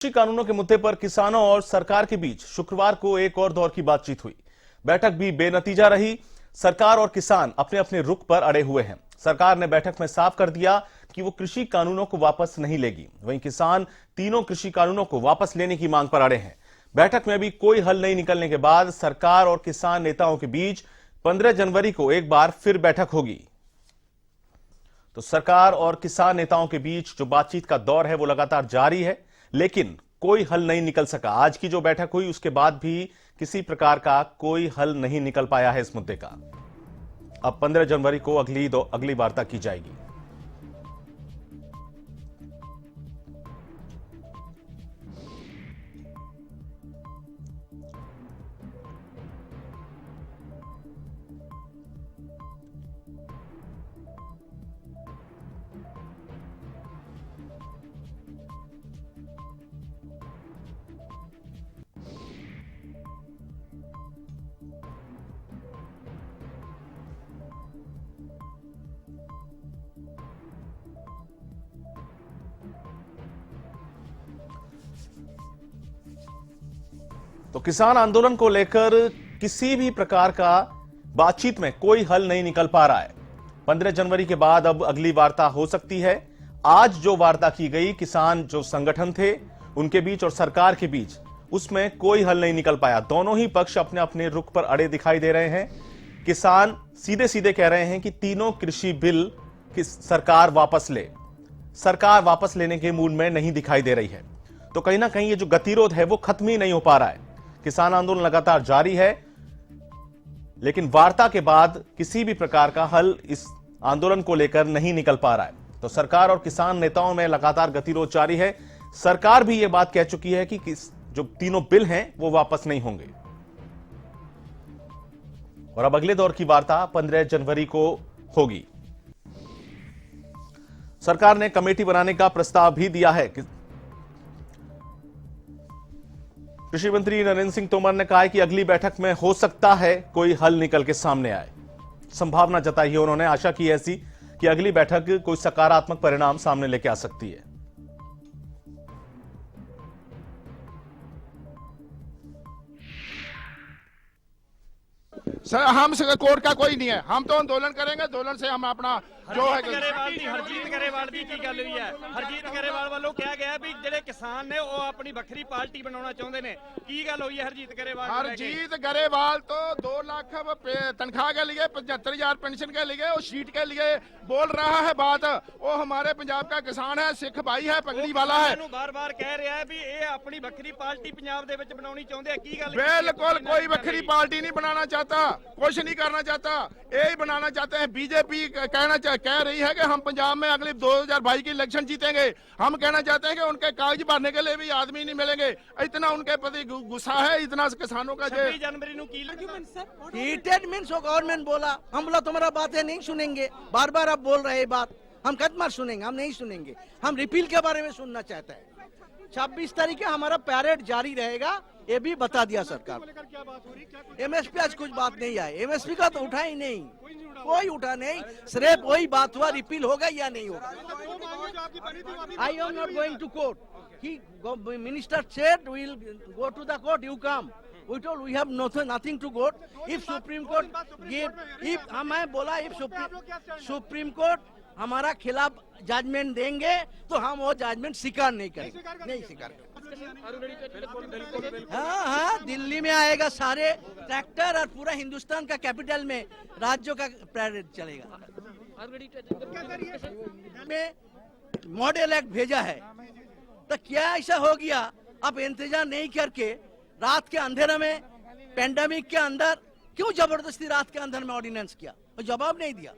कृषि कानूनों के मुद्दे पर किसानों और सरकार के बीच शुक्रवार को एक और दौर की बातचीत हुई। बैठक भी बेनतीजा रही। सरकार और किसान अपने अपने रुख पर अड़े हुए हैं। सरकार ने बैठक में साफ कर दिया कि वो कृषि कानूनों को वापस नहीं लेगी। वहीं किसान तीनों कृषि कानूनों को वापस लेने की मांग पर अड़े हैं। बैठक में भी कोई हल नहीं निकलने के बाद सरकार और किसान नेताओं के बीच 15 जनवरी को एक बार फिर बैठक होगी। तो सरकार और किसान नेताओं के बीच जो बातचीत का दौर है वो लगातार जारी है, लेकिन कोई हल नहीं निकल सका। आज की जो बैठक हुई उसके बाद भी किसी प्रकार का कोई हल नहीं निकल पाया है इस मुद्दे का। अब 15 जनवरी को अगली वार्ता की जाएगी। तो किसान आंदोलन को लेकर किसी भी प्रकार का बातचीत में कोई हल नहीं निकल पा रहा है। 15 जनवरी के बाद अब अगली वार्ता हो सकती है। आज जो वार्ता की गई किसान जो संगठन थे उनके बीच और सरकार के बीच, उसमें कोई हल नहीं निकल पाया। दोनों ही पक्ष अपने अपने रुख पर अड़े दिखाई दे रहे हैं। किसान सीधे सीधे कह रहे हैं कि तीनों कृषि बिल की सरकार वापस ले। सरकार वापस लेने के मूड में नहीं दिखाई दे रही है। तो कहीं ना कहीं ये जो गतिरोध है वो खत्म ही नहीं हो पा रहा है। किसान आंदोलन लगातार जारी है, लेकिन वार्ता के बाद किसी भी प्रकार का हल इस आंदोलन को लेकर नहीं निकल पा रहा है। तो सरकार और किसान नेताओं में लगातार गतिरोध जारी है। सरकार भी यह बात कह चुकी है कि जो तीनों बिल हैं वो वापस नहीं होंगे। और अब अगले दौर की वार्ता 15 जनवरी को होगी। सरकार ने कमेटी बनाने का प्रस्ताव भी दिया है। कृषि मंत्री नरेंद्र सिंह तोमर ने कहा है कि अगली बैठक में हो सकता है कोई हल निकल के सामने आए। संभावना जताई है उन्होंने, आशा की ऐसी कि अगली बैठक कोई सकारात्मक परिणाम सामने लेके आ सकती है। सर हम कोर्ट का कोई नहीं है, हम तो आंदोलन करेंगे। आंदोलन से हम अपना जो है हरजीत गरेवाल की गल हुई है। हरजीत गरेवाल वालों कहा गया भी जेडे किसान ने वो अपनी बखरी पार्टी बनाना चाहते ने। की गल हुई है हरजीत गरेवाल? हरजीत गरेवाल तो 2 लाख तनख्वाह के लिए, 75,000 पेंशन के लिए, वो सीट के लिए बोल रहा है बात। वो हमारे पंजाब का किसान है, सिख भाई है, पगड़ी वाला है। बार बार कह रहा है भी ये अपनी बखरी पार्टी पंजाब दे विच बनानी चाहते हैं। की गल? बिल्कुल कोई बखरी पार्टी नहीं बनाना चाहता, कुछ नहीं करना चाहता। यही बनाना चाहते हैं। बीजेपी कह रही है कि हम पंजाब में अगले 2022 की इलेक्शन जीतेंगे। हम कहना चाहते हैं कि उनके कागज भरने के लिए भी आदमी नहीं मिलेंगे। इतना उनके प्रति गुस्सा है, इतना किसानों का। 26 जनवरी गवर्नमेंट बोला, हम बोला तुम्हारा बातें नहीं सुनेंगे। बार बार आप बोल रहे बात, हम कदमार सुनेंगे, हम नहीं सुनेंगे। हम रिपील के बारे में सुनना चाहते हैं। 26 तारीख के हमारा पैरेड जारी रहेगा, ये भी बता दिया सरकार। एमएसपी आज कुछ बात नहीं आई। एमएसपी का तो उठा ही नहीं, कोई उठा नहीं। सिर्फ वही बात हुआ रिपील होगा या नहीं होगा। I am not going to court. He minister said we will go to the court, you come. We told we have nothing to go. If Supreme Court give, if हमें बोला if Supreme Court हमारा खिलाफ judgement देंगे तो हम वो judgement स्वीकार नहीं करेंगे, नहीं स्वीकार करेंगे। हाँ, दिल्ली में आएगा सारे ट्रैक्टर और पूरा हिंदुस्तान का कैपिटल में राज्यों का पैरेड चलेगा। में मॉडल एक्ट भेजा है, तो क्या ऐसा हो गया? अब इंतजार नहीं करके रात के अंधेरे में, पेंडेमिक के अंदर क्यों जबरदस्ती रात के अंदर में ऑर्डिनेंस किया? जवाब नहीं दिया।